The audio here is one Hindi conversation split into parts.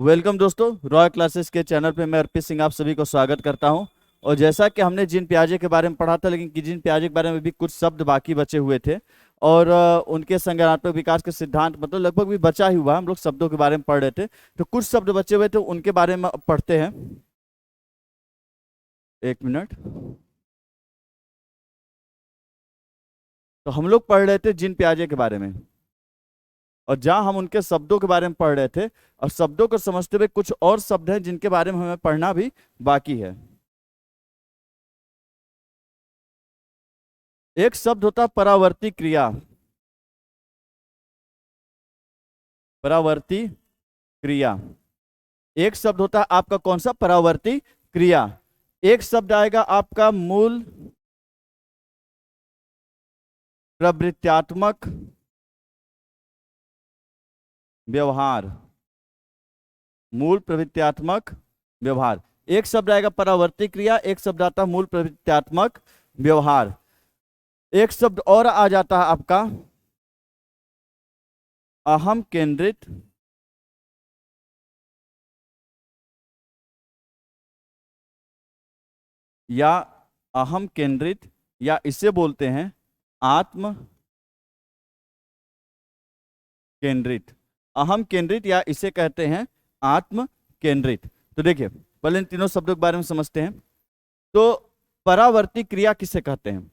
वेलकम दोस्तों, रॉय क्लासेस के चैनल पे मैं अर्पित सिंह आप सभी को स्वागत करता हूं। और जैसा कि हमने जीन पियाजे के बारे में पढ़ा था, लेकिन जीन पियाजे के बारे में भी कुछ शब्द बाकी बचे हुए थे। और उनके संज्ञानात्मक विकास के सिद्धांत मतलब लगभग भी बचा ही हुआ, हम लोग शब्दों के बारे में पढ़ रहे थे। तो कुछ शब्द बचे हुए थे, उनके बारे में अब पढ़ते हैं। एक मिनट। तो हम लोग पढ़ रहे थे जीन पियाजे के बारे में, और जहां हम उनके शब्दों के बारे में पढ़ रहे थे, और शब्दों को समझते हुए कुछ और शब्द हैं जिनके बारे में हमें पढ़ना भी बाकी है। एक शब्द होता है परावर्ती क्रिया। परावर्ती क्रिया। एक शब्द होता है आपका कौन सा? परावर्ती क्रिया। एक शब्द आएगा आपका मूल प्रवृत्त्यात्मक व्यवहार। मूल प्रवृत्त्यात्मक व्यवहार। एक शब्द आएगा परावर्ती क्रिया, एक शब्द आता है मूल प्रवृत्त्यात्मक व्यवहार। एक शब्द और आ जाता है आपका अहम केंद्रित या अहम केंद्रित, या इसे बोलते हैं आत्म केंद्रित। अहम केंद्रित या इसे कहते हैं आत्म केंद्रित। तो देखिए, पहले इन तीनों शब्दों के बारे में समझते हैं। तो परावर्ती क्रिया किसे कहते हैं?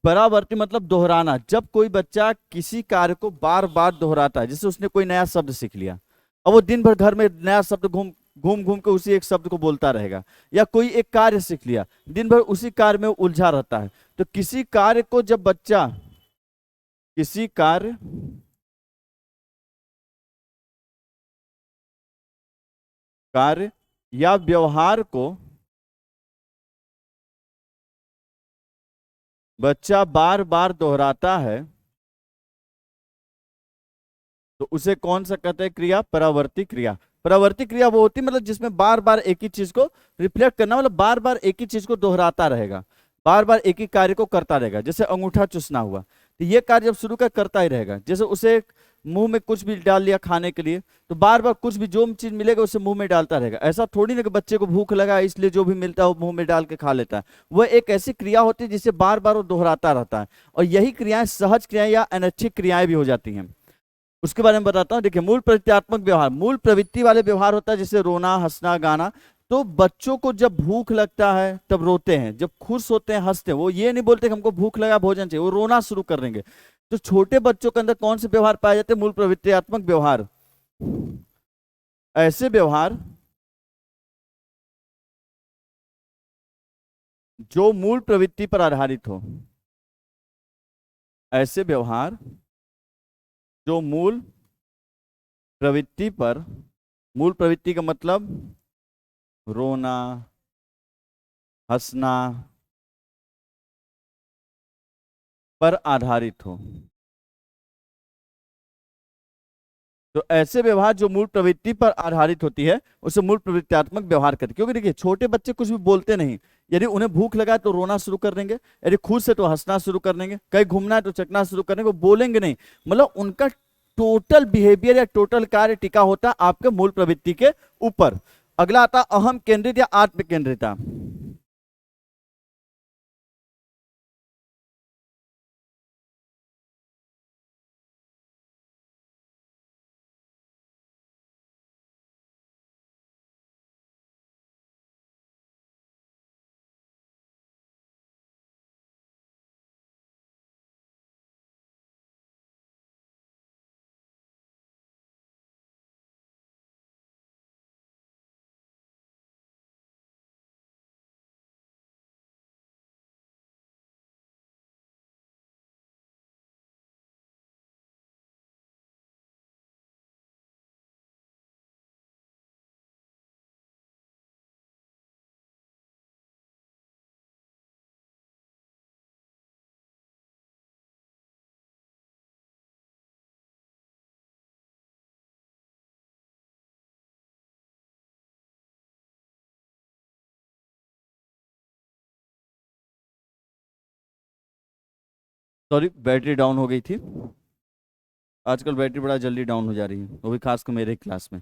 परावर्ती मतलब दोहराना। जब कोई बच्चा किसी कार्य को बार बार दोहराता है, जैसे उसने कोई नया शब्द सीख लिया, अब वो दिन भर घर में नया शब्द घूम घूम घूम के उसी एक शब्द को बोलता रहेगा। या कोई एक कार्य सीख लिया, दिन भर उसी कार्य में उलझा रहता है। तो किसी कार्य को जब बच्चा किसी कार्य या व्यवहार को बच्चा बार बार दोहराता है, तो उसे कौन सा कहते हैं? क्रिया। परावर्ती क्रिया। परावर्ती क्रिया वो होती है मतलब जिसमें बार बार एक ही चीज को रिफ्लेक्ट करना, मतलब बार बार एक ही चीज को दोहराता रहेगा, बार बार एक ही कार्य को करता रहेगा। जैसे अंगूठा चूसना हुआ, तो ये कार्य जब शुरू कर करता ही रहेगा। जैसे उसे मुंह में कुछ भी डाल लिया खाने के लिए, तो बार बार कुछ भी जो चीज मिलेगा उसे मुंह में डालता रहेगा। ऐसा थोड़ी ना कि बच्चे को भूख लगा इसलिए जो भी मिलता है वो मुंह में डाल के खा लेता है। वह एक ऐसी क्रिया होती है जिसे बार बार वो दोहराता रहता है। और यही क्रियाएं सहज क्रियाएं या अनैच्छिक क्रियाएं भी हो जाती हैं। उसके बारे में बताता हूँ। देखिए, मूल प्रवृत्त्यात्मक व्यवहार, मूल प्रवृत्ति वाले व्यवहार होता है जैसे रोना, हंसना, गाना। तो बच्चों को जब भूख लगता है तब रोते हैं, जब खुश होते हैं हंसते हैं। वो ये नहीं बोलते कि हमको भूख लगा भोजन चाहिए, वो रोना शुरू कर देंगे। तो छोटे बच्चों के अंदर कौन से व्यवहार पाए जाते हैं? मूल प्रवृत्त्यात्मक व्यवहार। ऐसे व्यवहार जो मूल प्रवृत्ति पर आधारित हो। ऐसे व्यवहार जो मूल प्रवृत्ति पर, मूल प्रवृत्ति का मतलब रोना, हंसना, पर आधारित हो। तो ऐसे व्यवहार जो मूल प्रवृत्ति पर आधारित होती है उसे मूल प्रवृत्त्यात्मक व्यवहार कहते हैं। क्योंकि देखिए, छोटे बच्चे कुछ भी बोलते नहीं। यदि उन्हें भूख लगा है तो रोना शुरू कर देंगे, यदि खुश है तो हंसना शुरू कर देंगे, कहीं घूमना है तो चकना शुरू कर देंगे, वो बोलेंगे नहीं। मतलब उनका टोटल बिहेवियर या टोटल कार्य टिका होता है आपके मूल प्रवृत्ति के ऊपर। अगला आता अहम केंद्रित या आत्म केंद्रिता। सॉरी, बैटरी डाउन हो गई थी। आजकल बैटरी बड़ा जल्दी डाउन हो जा रही है, वो भी खासकर मेरे क्लास में।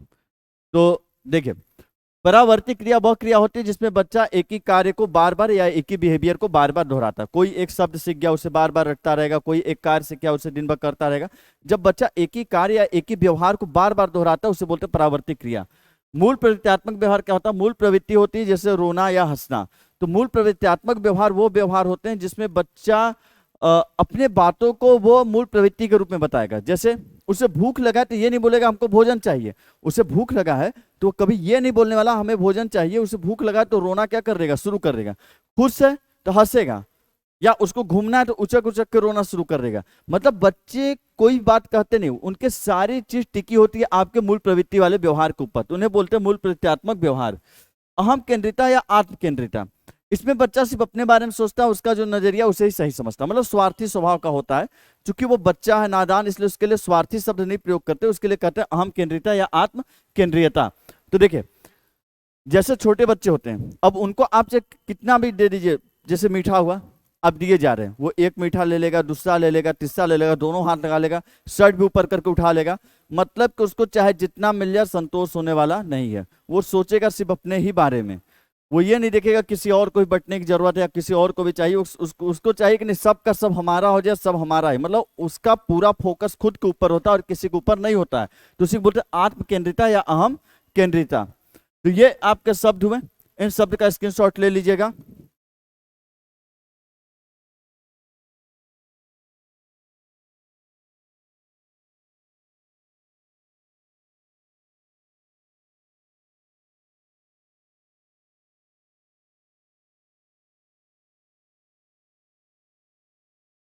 तो देखिए, परावर्ती क्रिया वह क्रिया होती है जिसमें बच्चा एक ही कार्य को बार बार या एक ही बिहेवियर को बार बार दोहराता है। कोई एक शब्द सीख गया उसे बार बार रटता रहेगा, कोई एक कार्य सीख गया उसे दिन भर करता रहेगा। जब बच्चा एक ही कार्य या एक ही व्यवहार को बार बार दोहराता है उसे बोलते हैं परावर्ती क्रिया। मूल प्रवृत्त्यात्मक व्यवहार क्या होता है? मूल प्रवृत्ति होती है जैसे रोना या हंसना। तो मूल प्रवृत्त्यात्मक व्यवहार वो व्यवहार होते हैं जिसमें बच्चा अपने बातों को वो मूल प्रवृत्ति के रूप में बताएगा। जैसे उसे भूख लगा है तो ये नहीं बोलेगा हमको भोजन चाहिए। उसे भूख लगा है तो कभी ये नहीं बोलने वाला हमें भोजन चाहिए। उसे भूख लगा है तो रोना क्या कर देगा? शुरू कर देगा। खुश है तो हंसेगा, या उसको घूमना है तो उचक उचक के रोना शुरू कर देगा। मतलब बच्चे कोई बात कहते नहीं, उनके सारी चीज टिकी होती है आपके मूल प्रवृत्ति वाले व्यवहार के ऊपर। तो उन्हें बोलते हैं मूल प्रवृत्त्यात्मक व्यवहार। अहम केंद्रिता या आत्म केंद्रिता, इसमें बच्चा सिर्फ अपने बारे में सोचता है, उसका जो नजरिया उसे ही सही समझता है, मतलब स्वार्थी स्वभाव का होता है। चूंकि वो बच्चा है नादान, इसलिए उसके लिए स्वार्थी शब्द नहीं प्रयोग करते, उसके लिए कहते हैं अहम केंद्रिता या आत्म केंद्रीयता। तो देखिए, जैसे छोटे बच्चे होते हैं, अब उनको आप कितना भी दे दीजिए, जैसे मीठा हुआ अब दिए जा रहे हैं, वो एक मीठा ले लेगा, दूसरा ले लेगा, तीसरा ले लेगा, दोनों हाथ लगा लेगा, शर्ट भी ऊपर करके उठा लेगा। मतलब कि उसको चाहे जितना मिल जाए संतोष होने वाला नहीं है। वो सोचेगा सिर्फ अपने ही बारे में, वो ये नहीं देखेगा किसी और को भी बटने की जरूरत है या किसी और को भी चाहिए। उसको चाहिए कि नहीं सब का सब हमारा हो जाए, सब हमारा है। मतलब उसका पूरा फोकस खुद के ऊपर होता है और किसी के ऊपर नहीं होता है। तो उसी को बोलते हैं आत्म केंद्रिता या अहम केंद्रिता। तो ये आपके शब्द हुए, इन शब्द का स्क्रीनशॉट ले लीजिएगा।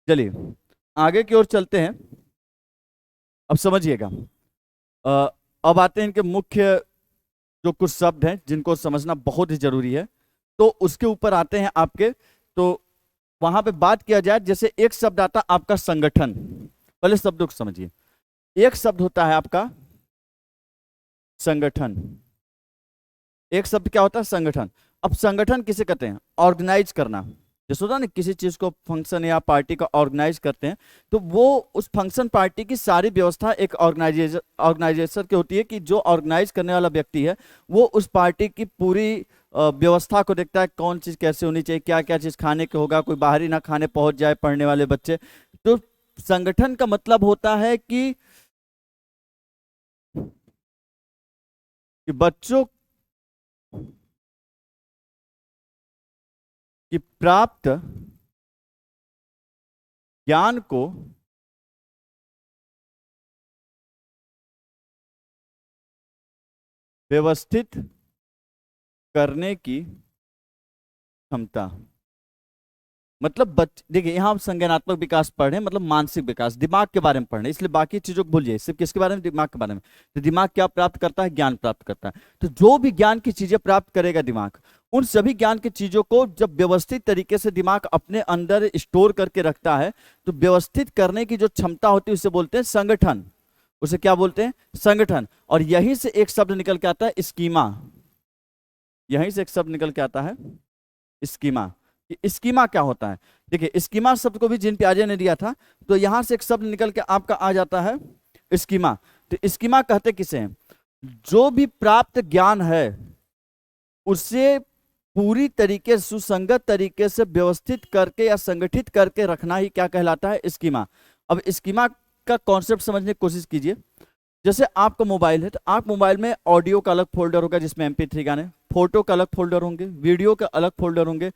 चलिए आगे की ओर चलते हैं। अब समझिएगा, अ, अब आते हैं इनके मुख्य जो कुछ शब्द हैं जिनको समझना बहुत ही जरूरी है। तो उसके ऊपर आते हैं आपके। तो वहां पे बात किया जाए, जैसे एक शब्द आता है आपका संगठन। पहले शब्दों को समझिए। एक शब्द होता है आपका संगठन। एक शब्द क्या होता है? संगठन। अब संगठन किसे कहते हैं? ऑर्गेनाइज करना। जैसे होता है ना, किसी चीज को फंक्शन या पार्टी का ऑर्गेनाइज करते हैं, तो वो उस फंक्शन पार्टी की सारी व्यवस्था एक ऑर्गेनाइजेशन की होती है कि जो ऑर्गेनाइज करने वाला व्यक्ति है वो उस पार्टी की पूरी व्यवस्था को देखता है, कौन चीज कैसे होनी चाहिए, क्या क्या चीज खाने के होगा, कोई बाहरी ना खाने पहुंच जाए पढ़ने वाले बच्चे। तो संगठन का मतलब होता है कि बच्चों की प्राप्त ज्ञान को व्यवस्थित करने की क्षमता। मतलब देखिए, यहाँ हम संज्ञानात्मक विकास पढ़ रहे हैं, मतलब मानसिक विकास, दिमाग के बारे में पढ़ रहे हैं, इसलिए बाकी चीजों को भूलिए, सिर्फ किसके बारे में? दिमाग के बारे में। तो दिमाग क्या प्राप्त करता है? ज्ञान प्राप्त करता है। तो जो भी ज्ञान की चीजें प्राप्त करेगा दिमाग, उन सभी ज्ञान की चीजों को जब व्यवस्थित तरीके से दिमाग अपने अंदर स्टोर करके रखता है, तो व्यवस्थित करने की जो क्षमता होती है उसे बोलते हैं संगठन। उसे क्या बोलते हैं? संगठन। और यहीं से एक शब्द निकल के आता है स्कीमा। यहीं से एक शब्द निकल के आता है स्कीमा। स्कीमा क्या होता है? देखिए, स्कीमा शब्द को भी जीन पियाजे ने दिया था, तो यहां से एक शब्द निकल के आपका आ जाता है स्कीमा। तो स्कीमा कहते किसे हैं? जो भी प्राप्त ज्ञान है उसे पूरी तरीके सुसंगत तरीके से व्यवस्थित करके या संगठित करके रखना ही क्या कहलाता है? स्कीमा। अब स्कीमा का कॉन्सेप्ट समझने की कोशिश कीजिए। जैसे आपका मोबाइल है, तो आप मोबाइल में ऑडियो का अलग फोल्डर होगा जिसमें MP3 गाने, फोटो का अलग फोल्डर होंगे, वीडियो का अलग फोल्डर होंगे,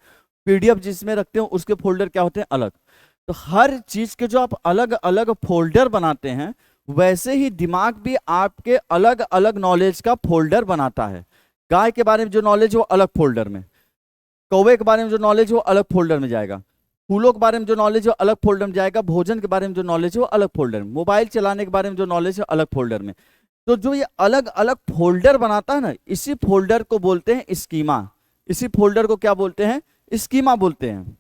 PDF जिसमें रखते हो उसके फोल्डर क्या होते हैं? अलग। तो हर चीज के जो आप अलग अलग फोल्डर बनाते हैं, वैसे ही दिमाग भी आपके अलग अलग नॉलेज का फोल्डर बनाता है। गाय के बारे में जो नॉलेज है वो अलग फोल्डर में, कौवे के बारे में जो नॉलेज है वो अलग फोल्डर में जाएगा, फूलों के बारे में जो नॉलेज है वो अलग फोल्डर में जाएगा, भोजन के बारे में जो नॉलेज है वो अलग फोल्डर में, मोबाइल चलाने के बारे में जो नॉलेज है अलग फोल्डर में। तो जो ये अलग अलग फोल्डर बनाता है ना, इसी फोल्डर को बोलते हैं स्कीमा। इसी फोल्डर को क्या बोलते हैं? स्कीमा बोलते हैं।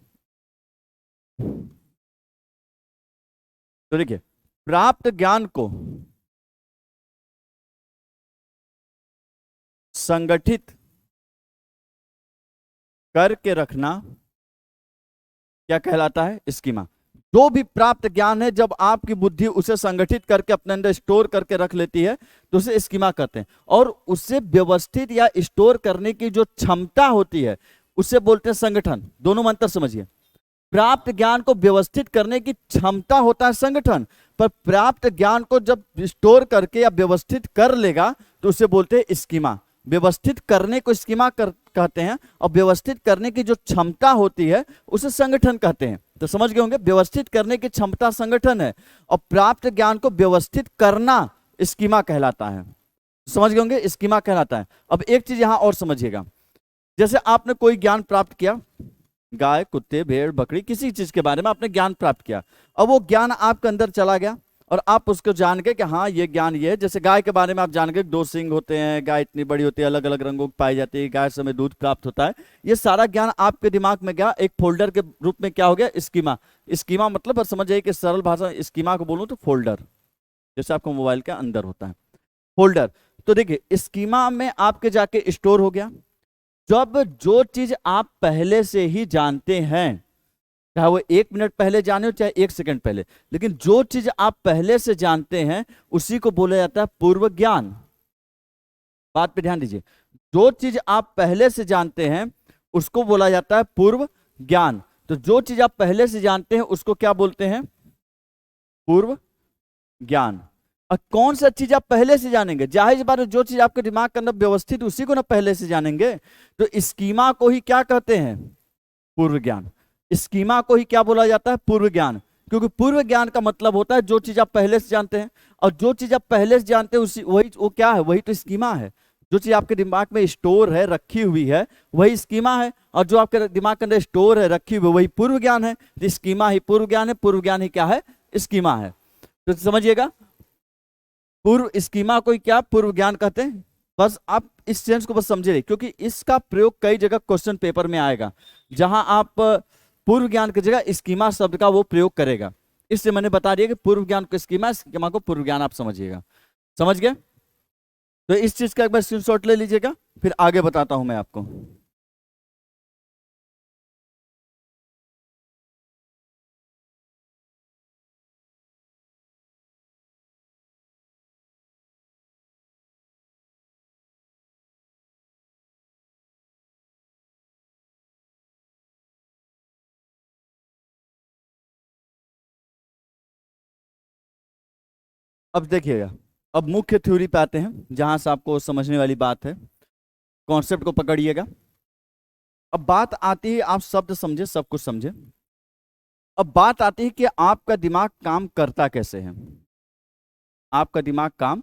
तो देखिए, प्राप्त ज्ञान को संगठित करके रखना क्या कहलाता है? स्कीमा। जो भी प्राप्त ज्ञान है, जब आपकी बुद्धि उसे संगठित करके अपने अंदर स्टोर करके रख लेती है तो उसे स्कीमा कहते हैं। और उसे व्यवस्थित या स्टोर करने की जो क्षमता होती है उसे बोलते हैं संगठन। दोनों में अंतर समझिए। प्राप्त ज्ञान को व्यवस्थित करने की क्षमता होता है संगठन, पर प्राप्त ज्ञान को जब स्टोर करके या व्यवस्थित कर लेगा तो उसे बोलते हैं स्कीमा। व्यवस्थित करने को स्कीमा कहते हैं, और व्यवस्थित करने की जो क्षमता होती है उसे संगठन कहते हैं। तो समझ गए होंगे, व्यवस्थित करने की क्षमता संगठन है और प्राप्त ज्ञान को व्यवस्थित करना स्कीमा कहलाता है। समझ गए होंगे, स्कीमा कहलाता है। अब एक चीज यहां और समझिएगा, जैसे आपने कोई ज्ञान प्राप्त किया, गाय, कुत्ते, भेड़, बकरी, किसी चीज के बारे में आपने ज्ञान प्राप्त किया। अब वो ज्ञान आपके अंदर चला गया और आप उसको जान गए कि हाँ ये ज्ञान ये है। जैसे गाय के बारे में आप जान गए 2 सींग होते हैं, गाय इतनी बड़ी होती है, अलग अलग रंगों की पाई जाती है, गाय से हमें दूध प्राप्त होता है। ये सारा ज्ञान आपके दिमाग में गया, एक फोल्डर के रूप में क्या हो गया, स्कीमा। स्कीमा मतलब बस समझिए कि सरल भाषा स्कीमा को बोलूं तो फोल्डर, जैसे आपको मोबाइल के अंदर होता है फोल्डर। तो देखिए स्कीमा में आपके जाके स्टोर हो गया। जब जो चीज आप पहले से ही जानते हैं, चाहे वो 1 मिनट पहले जाने हो चाहे 1 सेकंड पहले, लेकिन जो चीज आप पहले से जानते हैं उसी को बोला जाता है पूर्व ज्ञान। बात पे ध्यान दीजिए, जो चीज आप पहले से जानते हैं उसको बोला जाता है पूर्व ज्ञान। तो जो चीज आप पहले से जानते हैं उसको क्या बोलते हैं, पूर्व ज्ञान। और कौन सा चीज आप पहले से जानेंगे, जाहिर सी बात है जो चीज आपके दिमाग के अंदर व्यवस्थित उसी को ना पहले से जानेंगे। तो स्कीमा को ही क्या कहते हैं, पूर्व ज्ञान। स्कीमा को ही क्या बोला जाता है, पूर्व ज्ञान। क्योंकि पूर्व ज्ञान का मतलब होता है जो चीज आप पहले से जानते हैं, और जो चीज आप पहले से जानते हैं उसी वही वो क्या है, वही तो स्कीमा है। जो चीज आपके दिमाग में स्टोर है, रखी हुई है, वही स्कीमा है। और जो आपके दिमाग के अंदर स्टोर है, रखी हुई, वही पूर्व ज्ञान है। तो स्कीमा ही पूर्व ज्ञान है, पूर्व ज्ञान ही क्या है, स्कीमा है। तो समझिएगा, पूर्व स्कीमा को ही क्या पूर्व ज्ञान कहते हैं। बस आप इस सेंस को बस समझे रहिए, क्योंकि इसका प्रयोग कई जगह क्वेश्चन पेपर में आएगा, जहां आप पूर्व ज्ञान की जगह स्कीमा शब्द का वो प्रयोग करेगा। इससे मैंने बता दिया कि पूर्व ज्ञान को स्कीमा, स्कीमा को पूर्व ज्ञान, आप समझिएगा। समझ गए। तो इस चीज का एक बार स्क्रीनशॉट ले लीजिएगा, फिर आगे बताता हूं मैं आपको। अब देखिएगा, अब मुख्य थ्योरी पे आते हैं, जहां से आपको समझने वाली बात है। कॉन्सेप्ट को पकड़िएगा। अब बात आती है, आप शब्द समझे, सब कुछ समझे। अब बात आती है कि आपका दिमाग काम करता कैसे है। आपका दिमाग काम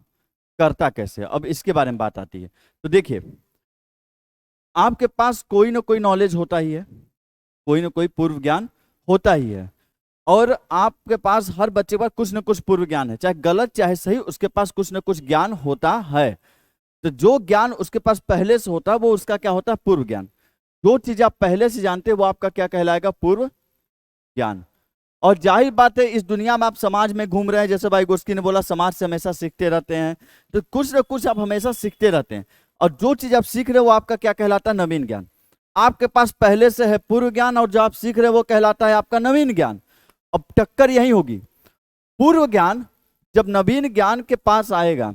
करता कैसे है, अब इसके बारे में बात आती है। तो देखिए, आपके पास कोई ना कोई नॉलेज होता ही है, कोई ना कोई पूर्व ज्ञान होता ही है। और आपके पास, हर बच्चे के पास कुछ ना कुछ पूर्व ज्ञान है, चाहे गलत चाहे सही, उसके पास कुछ ना कुछ ज्ञान होता है। तो जो ज्ञान उसके पास पहले से होता है वो उसका क्या होता है, पूर्व ज्ञान। जो चीज आप पहले से जानते हैं वो आपका क्या कहलाएगा, पूर्व ज्ञान। और जाहिर बात है, इस दुनिया में आप समाज में घूम रहे हैं, जैसे भाई गोस्की ने बोला, समाज से हमेशा सीखते रहते हैं। तो कुछ ना कुछ आप हमेशा सीखते रहते हैं, और जो चीज आप सीख रहे हो वो आपका क्या कहलाता है, नवीन ज्ञान। आपके पास पहले से है पूर्व ज्ञान, और जो आप सीख रहे हो वो कहलाता है आपका नवीन ज्ञान। अब टक्कर यही होगी, पूर्व ज्ञान जब नवीन ज्ञान के पास आएगा,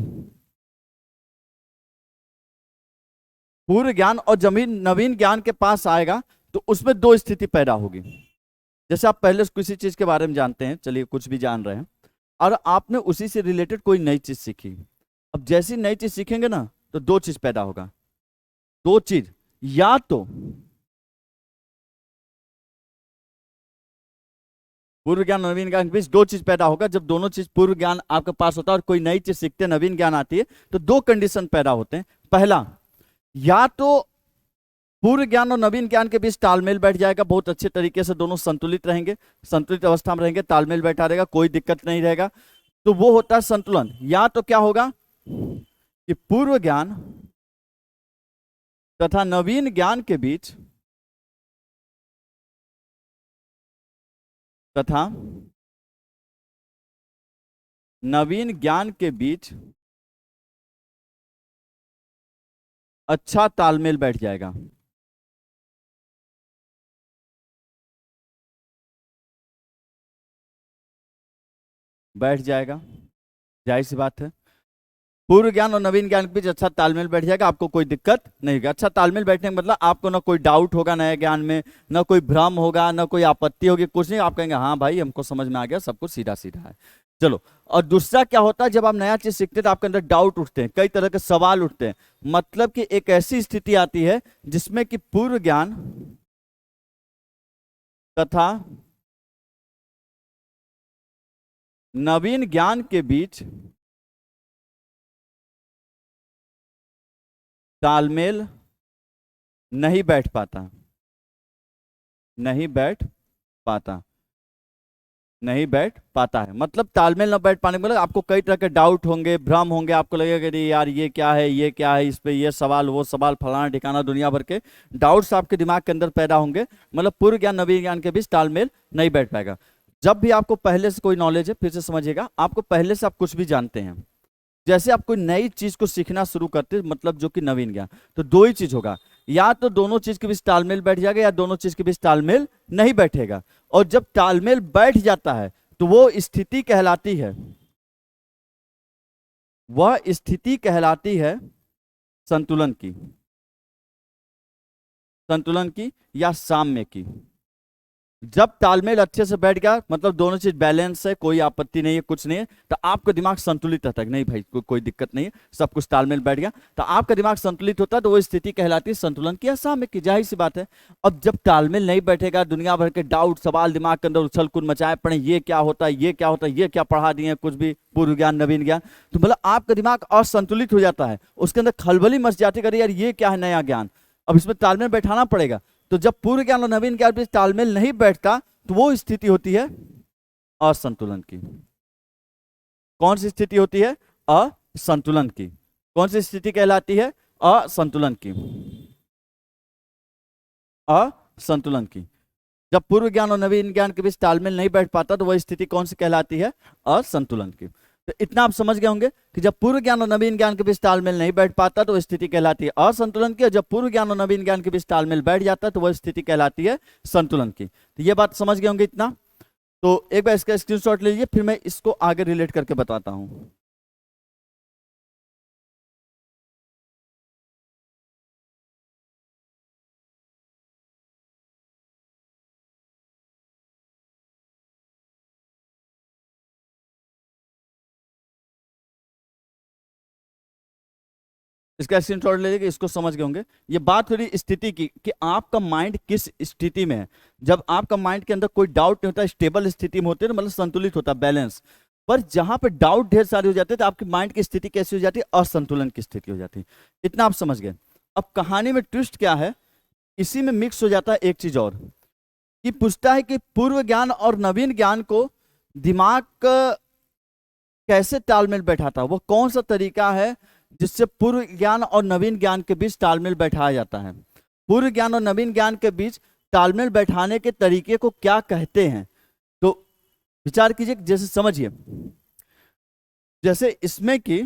पूर्व ज्ञान और जमीन नवीन ज्ञान के पास आएगा, तो उसमें दो स्थिति पैदा होगी। जैसे आप पहले किसी चीज के बारे में जानते हैं, चलिए कुछ भी जान रहे हैं, और आपने उसी से रिलेटेड कोई नई चीज सीखी। अब जैसी नई चीज सीखेंगे ना, तो दो चीज पैदा होगा। दो चीज, या तो पूर्व ज्ञान नवीन ज्ञान के बीच दो चीज पैदा होगा। जब दोनों चीज पूर्व ज्ञान आपके पास होता है और कोई नई चीज सीखते, नवीन ज्ञान आती है, तो दो कंडीशन पैदा होते हैं। पहला, या तो पूर्व ज्ञान और नवीन ज्ञान के बीच तालमेल बैठ जाएगा, बहुत अच्छे तरीके से दोनों संतुलित रहेंगे, संतुलित अवस्था में रहेंगे, तालमेल बैठा रहेगा, कोई दिक्कत नहीं रहेगा। तो वो होता है संतुलन। या तो क्या होगा कि पूर्व ज्ञान तथा नवीन ज्ञान के बीच, तथा नवीन ज्ञान के बीच अच्छा तालमेल बैठ जाएगा। बैठ जाएगा, जाहिर सी बात है। पूर्व ज्ञान और नवीन ज्ञान के बीच अच्छा तालमेल बैठ जाएगा, आपको कोई दिक्कत नहीं होगी। अच्छा तालमेल बैठने का मतलब आपको ना कोई डाउट होगा नए ज्ञान में, ना कोई भ्रम होगा, ना कोई आपत्ति होगी, कुछ नहीं। आप कहेंगे हाँ भाई हमको समझ में आ गया, सब कुछ सीधा सीधा है। चलो, और दूसरा क्या होता है, जब आप नया चीज सीखते हैं तो आपके अंदर डाउट उठते हैं, कई तरह के सवाल उठते हैं। मतलब कि एक ऐसी स्थिति आती है जिसमें कि पूर्व ज्ञान तथा नवीन ज्ञान के बीच तालमेल नहीं बैठ पाता, नहीं बैठ पाता, नहीं बैठ पाता है। मतलब तालमेल न बैठ पाने का मतलब आपको कई तरह के डाउट होंगे, भ्रम होंगे, आपको लगेगा कि अरे यार ये क्या है, ये क्या है, इस पे ये सवाल वो सवाल, फलाना ठिकाना, दुनिया भर के डाउट्स आपके दिमाग के अंदर पैदा होंगे। मतलब पूर्व ज्ञान नवीन ज्ञान के बीच तालमेल नहीं बैठ पाएगा। जब भी आपको पहले से कोई नॉलेज है, फिर से समझिएगा, आपको पहले से आप कुछ भी जानते हैं, जैसे आप कोई नई चीज को सीखना शुरू करते हैं, मतलब जो कि नवीन ज्ञान, तो दो ही चीज होगा, या तो दोनों चीज के बीच तालमेल बैठ जाएगा या दोनों चीज के बीच तालमेल नहीं बैठेगा। और जब तालमेल बैठ जाता है तो वो स्थिति कहलाती है, वह स्थिति कहलाती है संतुलन की, संतुलन की या साम्य की। जब तालमेल अच्छे से बैठ गया, मतलब दोनों चीज बैलेंस है, कोई आपत्ति नहीं है, कुछ नहीं है, तो आपका दिमाग संतुलित रहता है। नहीं भाई कोई दिक्कत नहीं है, सब कुछ तालमेल बैठ गया, तो आपका दिमाग संतुलित होता है, तो वो स्थिति कहलाती है संतुलन की या साम्य की, जाहिर सी बात है। अब जब तालमेल नहीं बैठेगा, दुनिया भर के डाउट सवाल दिमाग के अंदर उछल कूद मचाए पड़े, ये क्या होता है, ये क्या होता है, ये क्या पढ़ा दिए, कुछ भी पूर्व ज्ञान नवीन ज्ञान, तो मतलब आपका दिमाग असंतुलित हो जाता है, उसके अंदर खलबली मच जाती है, यार ये क्या है नया ज्ञान, अब इसमें तालमेल बैठाना पड़ेगा। तो जब पूर्व ज्ञान और नवीन ज्ञान बीच तालमेल नहीं बैठता, तो वो स्थिति होती है असंतुलन की। कौन सी स्थिति होती है? असंतुलन की। कौन सी स्थिति कहलाती है? असंतुलन की, असंतुलन की। जब पूर्व ज्ञान और नवीन ज्ञान के बीच तालमेल नहीं बैठ पाता, तो वह स्थिति कौन सी कहलाती है? असंतुलन की। तो इतना आप समझ गए होंगे कि जब पूर्व ज्ञान और नवीन ज्ञान के बीच तालमेल नहीं बैठ पाता तो वह स्थिति कहलाती है असंतुलन की, और जब पूर्व ज्ञान और नवीन ज्ञान के बीच तालमेल बैठ जाता है तो वह स्थिति कहलाती है संतुलन की। तो ये बात समझ गए होंगे इतना। तो एक बार इसका स्क्रीनशॉट ले लीजिए, फिर मैं इसको आगे रिलेट करके बताता हूं। इसका स्क्रीनशॉट ले लीजिए, इसको समझ गए होंगे। ये बात थोड़ी स्थिति की कि आपका माइंड किस स्थिति में है। जब आपका माइंड के अंदर कोई डाउट नहीं होता, स्टेबल स्थिति में होते हैं, मतलब संतुलित होता है, बैलेंस। पर जहां पे डाउट ढेर सारे हो जाते हैं, तो आपके माइंड की स्थिति कैसी हो जाती है? असंतुलन की स्थिति हो जाती है। इतना आप समझ गए। अब कहानी में ट्विस्ट क्या है, इसी में मिक्स हो जाता है एक चीज और, कि पूछता है कि पूर्व ज्ञान और नवीन ज्ञान को दिमाग कैसे तालमेल बैठाता है, वो कौन सा तरीका है जिससे पूर्व ज्ञान और नवीन ज्ञान के बीच तालमेल बैठाया जाता है। पूर्व ज्ञान और नवीन ज्ञान के बीच तालमेल बैठाने के तरीके को क्या कहते हैं? तो विचार कीजिए, जैसे समझिए, जैसे इसमें कि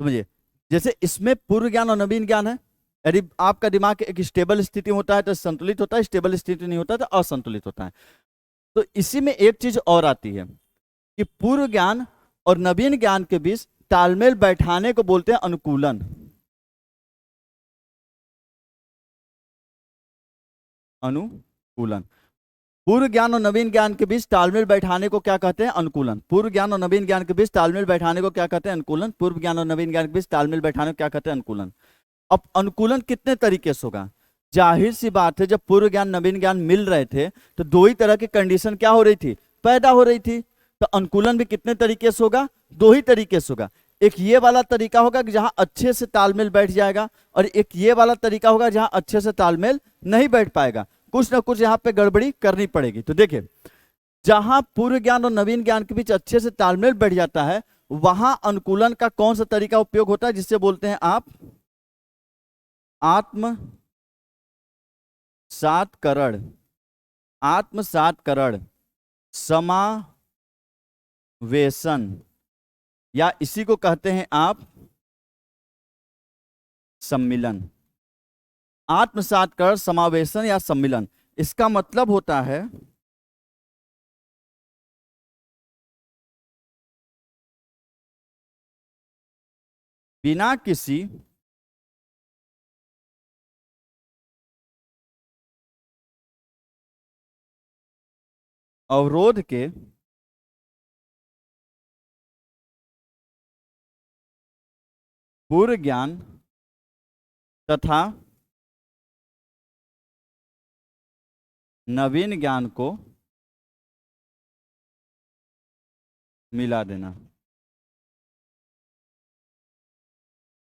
समझिए, जैसे इसमें पूर्व ज्ञान और नवीन ज्ञान है। यदि आपका दिमाग एक स्टेबल स्थिति में होता है तो संतुलित होता है, स्टेबल स्थिति नहीं होता तो असंतुलित होता है। तो इसी में एक चीज और आती है कि पूर्व ज्ञान और नवीन ज्ञान के बीच तालमेल बैठाने को बोलते हैं अनुकूलन। अनुकूलन। पूर्व ज्ञान और नवीन ज्ञान के बीच तालमेल बैठाने को क्या कहते हैं? अनुकूलन। पूर्व ज्ञान और नवीन ज्ञान के बीच तालमेल बैठाने को क्या कहते हैं? अनुकूलन। पूर्व ज्ञान और नवीन ज्ञान के बीच तालमेल बैठाने को क्या कहते हैं? अनुकूलन। अब अनुकूलन कितने तरीके से होगा? जाहिर सी बात है, जब पूर्व ज्ञान नवीन ज्ञान मिल रहे थे तो दो ही तरह की कंडीशन क्या हो रही थी? पैदा हो रही थी। तो अनुकूलन भी कितने तरीके से होगा? दो ही तरीके से होगा। एक ये वाला तरीका होगा कि जहां अच्छे से तालमेल बैठ जाएगा, और एक ये वाला तरीका होगा जहां अच्छे से तालमेल नहीं बैठ पाएगा, कुछ ना कुछ यहाँ पे गड़बड़ी करनी पड़ेगी। तो देखिए, जहां पूर्व ज्ञान और नवीन ज्ञान के बीच अच्छे से तालमेल बैठ जाता है, वहां अनुकूलन का कौन सा तरीका उपयोग होता है, जिससे बोलते हैं आप आत्म सातकरण। आत्म सातकरण, समावेशन, या इसी को कहते हैं आप सम्मिलन। आत्मसात कर समावेशन या सम्मिलन, इसका मतलब होता है बिना किसी अवरोध के पूर्व ज्ञान तथा नवीन ज्ञान को मिला देना।